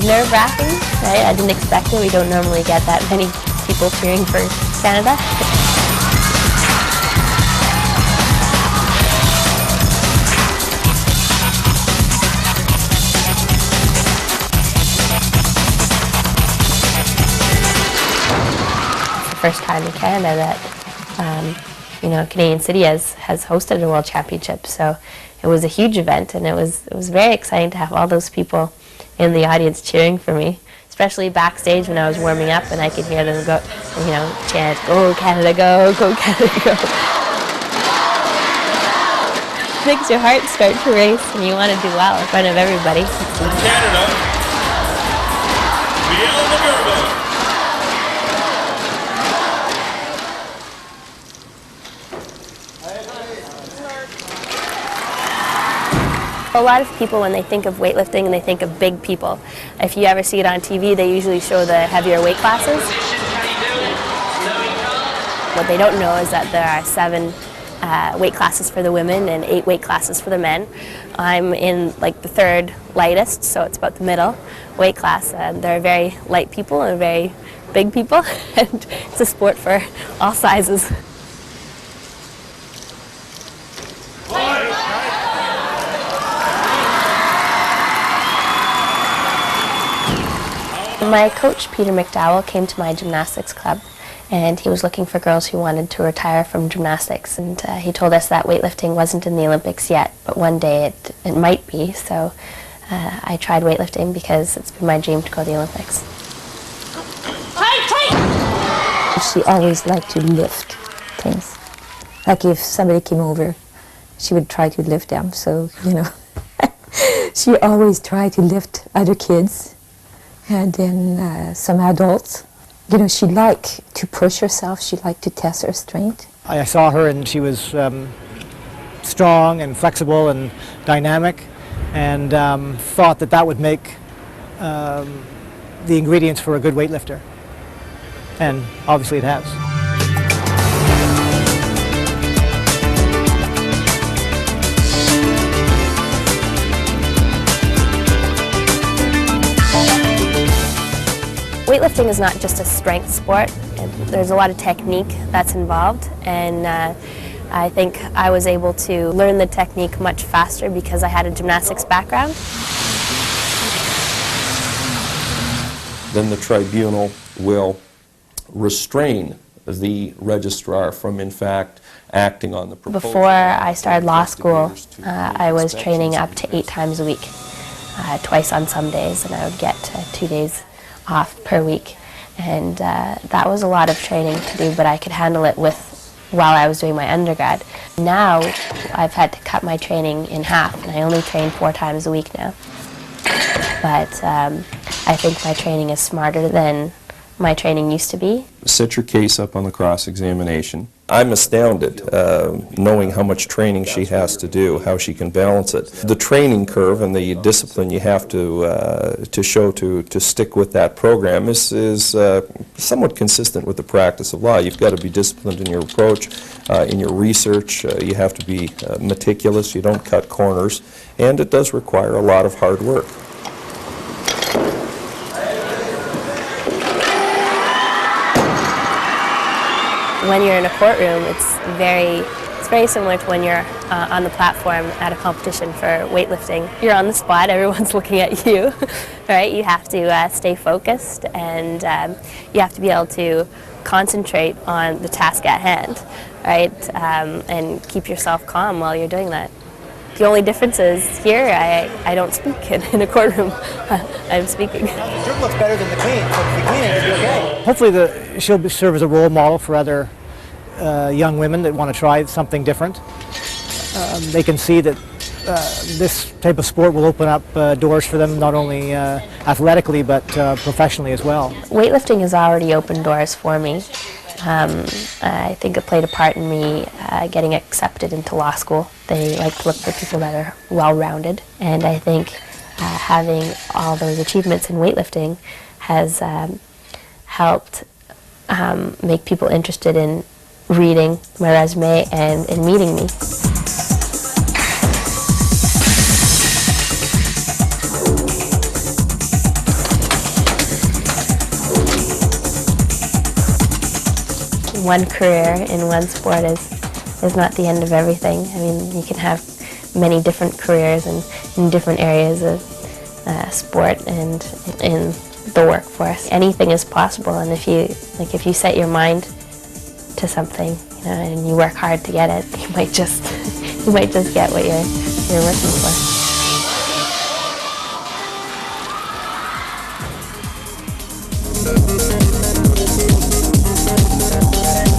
nerve-wracking, right? I didn't expect it. We don't normally get that many people cheering for Canada. It's the first time in Canada that Canadian City has hosted a World Championship, so it was a huge event, and it was very exciting to have all those people in the audience cheering for me, especially backstage when I was warming up, and I could hear them go, chant, "Go Canada, go! Go Canada, go!" Makes your heart start to race, and you want to do well in front of everybody. For Canada, Miel McGerrigle. A lot of people, when they think of weightlifting, and they think of big people. If you ever see it on TV, they usually show the heavier weight classes. What they don't know is that there are 7 weight classes for the women and 8 weight classes for the men. I'm in like the 3rd lightest, so it's about the middle weight class. There are very light people and very big people, and it's a sport for all sizes. My coach, Peter McDowell, came to my gymnastics club, and he was looking for girls who wanted to retire from gymnastics, and he told us that weightlifting wasn't in the Olympics yet, but one day it might be, so I tried weightlifting because it's been my dream to go to the Olympics. She always liked to lift things. Like if somebody came over, she would try to lift them, so, she always tried to lift other kids. And then some adults. She liked to push herself, she liked to test her strength. I saw her and she was strong and flexible and dynamic, and thought that would make the ingredients for a good weightlifter. And obviously it has. Weightlifting is not just a strength sport. There's a lot of technique that's involved, and I think I was able to learn the technique much faster because I had a gymnastics background. Then the tribunal will restrain the registrar from, in fact, acting on the proposal. Before I started law school, I was training up to 8 times a week, twice on some days, and I would get 2 days off per week, and that was a lot of training to do, but I could handle it while I was doing my undergrad. Now I've had to cut my training in half, and I only train 4 times a week now. But I think my training is smarter than my training used to be. Set your case up on the cross-examination. I'm astounded knowing how much training she has to do, how she can balance it. The training curve and the discipline you have to show to stick with that program is somewhat consistent with the practice of law. You've got to be disciplined in your approach, in your research. You have to be meticulous. You don't cut corners, and it does require a lot of hard work. When you're in a courtroom, it's very similar to when you're on the platform at a competition for weightlifting. You're on the spot, everyone's looking at you, right? You have to stay focused, and you have to be able to concentrate on the task at hand, right? And keep yourself calm while you're doing that. The only difference is here, I don't speak. In a courtroom, I'm speaking. The dribble looks better than the clean, so if you clean it, you'll be okay. Hopefully she'll serve as a role model for other young women that want to try something different. They can see that this type of sport will open up doors for them, not only athletically but professionally as well. Weightlifting has already opened doors for me. I think it played a part in me getting accepted into law school. They like to look for people that are well-rounded, and I think having all those achievements in weightlifting has helped make people interested in reading my resume and in meeting me. one career in one sport is not the end of everything. I mean, you can have many different careers in different areas of sport and in the workforce. Anything is possible, and if you set your mind to something, and you work hard to get it, you might just get what you're working for.